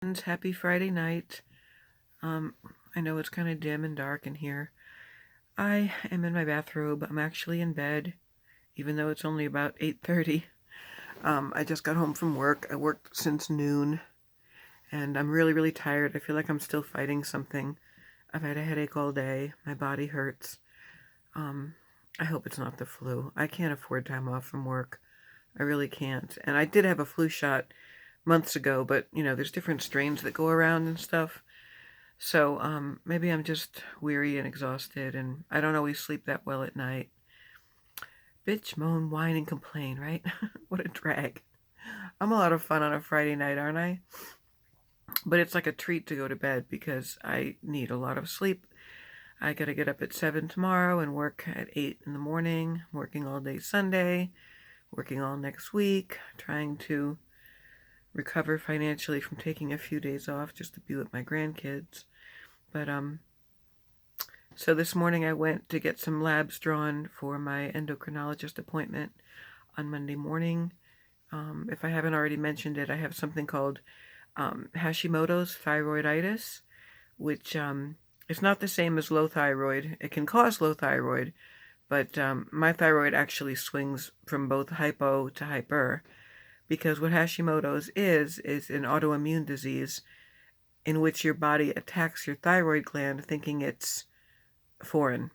Happy Friday night. Um, I know it's kind of dim and dark in here. I am in my bathrobe. I'm actually in bed, even though it's only about 8:30. I just got home from work. I worked since noon, and I'm really, really tired. I feel like I'm still fighting something. I've had a headache all day. My body hurts. Um, I hope it's not the flu. I can't afford time off from work. I really can't. And I did have a flu shot months ago, but there's different strains that go around and stuff. So maybe I'm just weary and exhausted, and I don't always sleep that well at night. Bitch, moan, whine, and complain, right? What a drag. I'm a lot of fun on a Friday night, aren't I? But it's like a treat to go to bed because I need a lot of sleep. I gotta get up at 7 tomorrow and work at 8 in the morning, working all day Sunday, working all next week, trying to recover financially from taking a few days off just to be with my grandkids. But So this morning I went to get some labs drawn for my endocrinologist appointment on Monday morning. If I haven't already mentioned it, I have something called Hashimoto's thyroiditis, which is not the same as low thyroid. It can cause low thyroid, but my thyroid actually swings from both hypo to hyper, because what Hashimoto's is an autoimmune disease in which your body attacks your thyroid gland thinking it's foreign.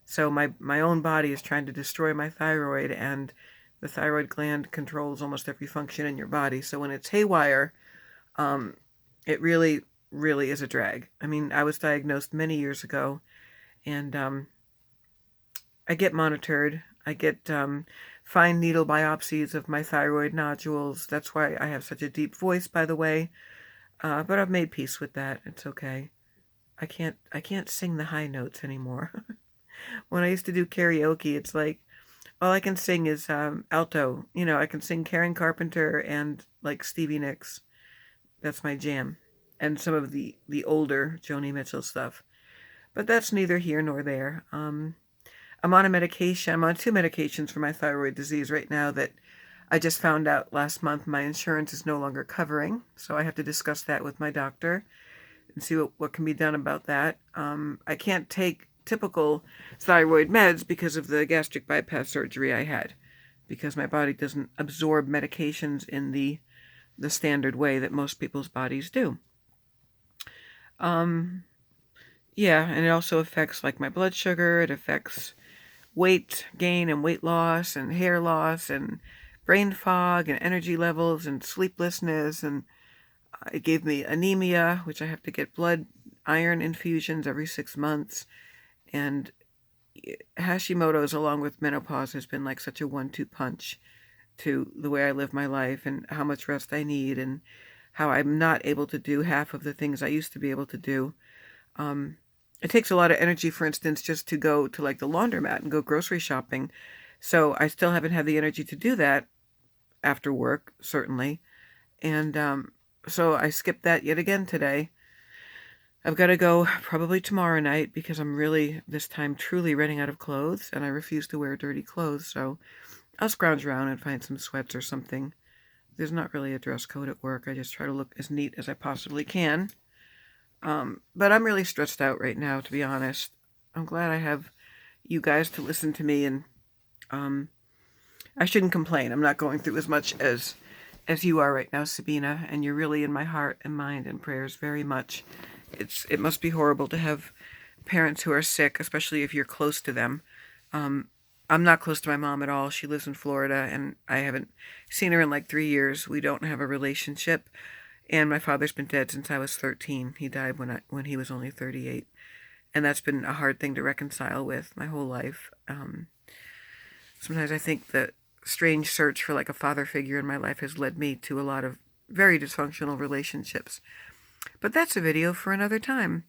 So my own body is trying to destroy my thyroid, and the thyroid gland controls almost every function in your body. So when it's haywire, um, it really, really is a drag. I mean, I was diagnosed many years ago, and I get monitored. I get fine needle biopsies of my thyroid nodules. That's why I have such a deep voice, by the way. But I've made peace with that. It's okay. I can't sing the high notes anymore. When I used to do karaoke, it's like all I can sing is alto. I can sing Karen Carpenter and like Stevie Nicks. That's my jam. And some of the older Joni Mitchell stuff. But that's neither here nor there. I'm on a medication. I'm on two medications for my thyroid disease right now that I just found out last month my insurance is no longer covering. So I have to discuss that with my doctor and see what can be done about that. I can't take typical thyroid meds because of the gastric bypass surgery I had, because my body doesn't absorb medications in the standard way that most people's bodies do. Um, yeah, and it also affects like my blood sugar. It affects weight gain and weight loss and hair loss and brain fog and energy levels and sleeplessness, and it gave me anemia, which I have to get blood iron infusions every 6 months. And Hashimoto's, along with menopause, has been like such a 1-2 punch to the way I live my life and how much rest I need and how I'm not able to do half of the things I used to be able to do. Um, it takes a lot of energy, for instance, just to go to like the laundromat and go grocery shopping. So I still haven't had the energy to do that after work, certainly. And so I skipped that yet again today. I've got to go probably tomorrow night because I'm really, this time, truly running out of clothes, and I refuse to wear dirty clothes, so I'll scrounge around and find some sweats or something. There's not really a dress code at work. I just try to look as neat as I possibly can. But I'm really stressed out right now, to be honest. I'm glad I have you guys to listen to me, and um, I shouldn't complain. I'm not going through as much as you are right now, Sabina, and you're really in my heart and mind and prayers very much. It must be horrible to have parents who are sick, especially if you're close to them. Um, I'm not close to my mom at all. She lives in Florida, and I haven't seen her in like 3 years. We don't have a relationship, and my father's been dead since I was 13. He died when he was only 38, and that's been a hard thing to reconcile with my whole life. Sometimes I think the strange search for like a father figure in my life has led me to a lot of very dysfunctional relationships. But that's a video for another time.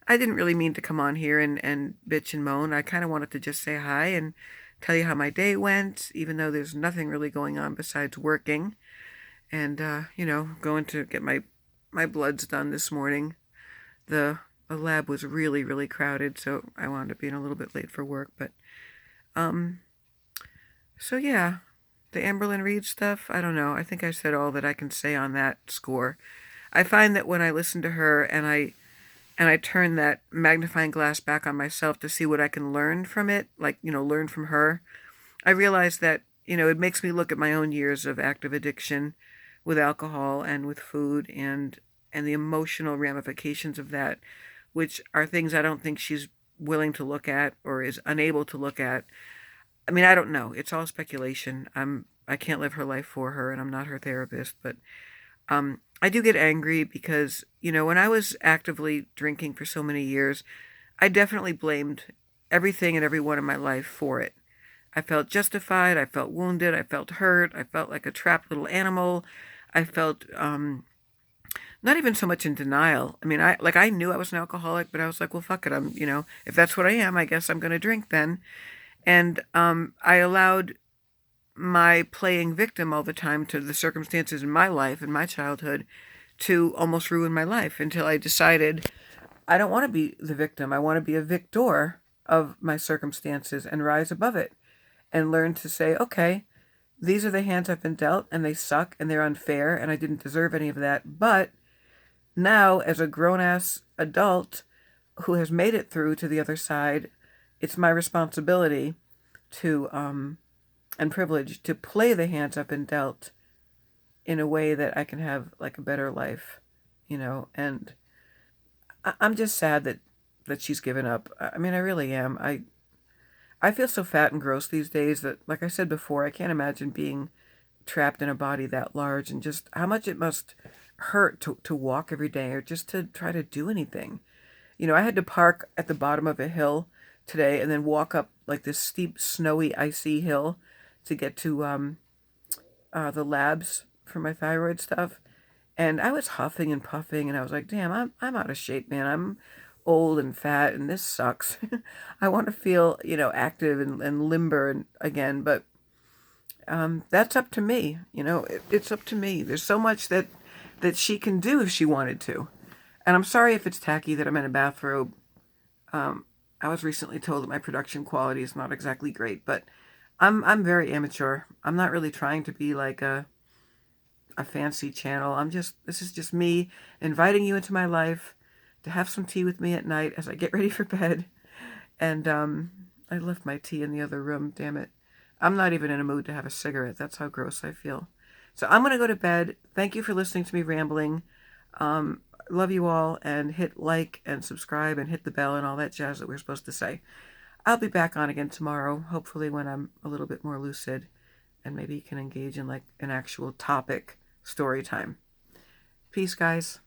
I didn't really mean to come on here and bitch and moan. I kind of wanted to just say hi and tell you how my day went, even though there's nothing really going on besides working and, going to get my bloods done this morning. The lab was really, really crowded, so I wound up being a little bit late for work. But, um, so yeah, the Amberlyn Reed stuff, I don't know. I think I said all that I can say on that score. I find that when I listen to her and I turn that magnifying glass back on myself to see what I can learn from it, like, learn from her, I realize that, it makes me look at my own years of active addiction with alcohol and with food and the emotional ramifications of that, which are things I don't think she's willing to look at or is unable to look at. I mean, I don't know. It's all speculation. I can't live her life for her and I'm not her therapist, but I do get angry because, when I was actively drinking for so many years, I definitely blamed everything and everyone in my life for it. I felt justified. I felt wounded. I felt hurt. I felt like a trapped little animal. I felt not even so much in denial. I mean, I knew I was an alcoholic, but I was like, well, fuck it. If that's what I am, I guess I'm going to drink then. And I allowed my playing victim all the time to the circumstances in my life and my childhood to almost ruin my life until I decided I don't want to be the victim. I want to be a victor of my circumstances and rise above it and learn to say, okay, these are the hands I've been dealt and they suck and they're unfair and I didn't deserve any of that. But now, as a grown ass adult who has made it through to the other side, it's my responsibility to, and privilege to play the hands I've been dealt in a way that I can have like a better life, and I'm just sad that she's given up. I mean, I really am. I feel so fat and gross these days that, like I said before, I can't imagine being trapped in a body that large and just how much it must hurt to walk every day or just to try to do anything. I had to park at the bottom of a hill today and then walk up like this steep, snowy, icy hill to get to the labs for my thyroid stuff. And I was huffing and puffing, and I was like, "Damn, I'm out of shape, man. I'm old and fat, and this sucks. I want to feel, active and limber and again, but that's up to me. It's up to me. There's so much that she can do if she wanted to. And I'm sorry if it's tacky that I'm in a bathrobe. I was recently told that my production quality is not exactly great, but I'm very amateur. I'm not really trying to be like a fancy channel. This is just me inviting you into my life to have some tea with me at night as I get ready for bed. And I left my tea in the other room, damn it. I'm not even in a mood to have a cigarette. That's how gross I feel. So I'm going to go to bed. Thank you for listening to me rambling. Love you all, and hit like and subscribe and hit the bell and all that jazz that we're supposed to say. I'll be back on again tomorrow, hopefully when I'm a little bit more lucid and maybe can engage in like an actual topic story time. Peace, guys.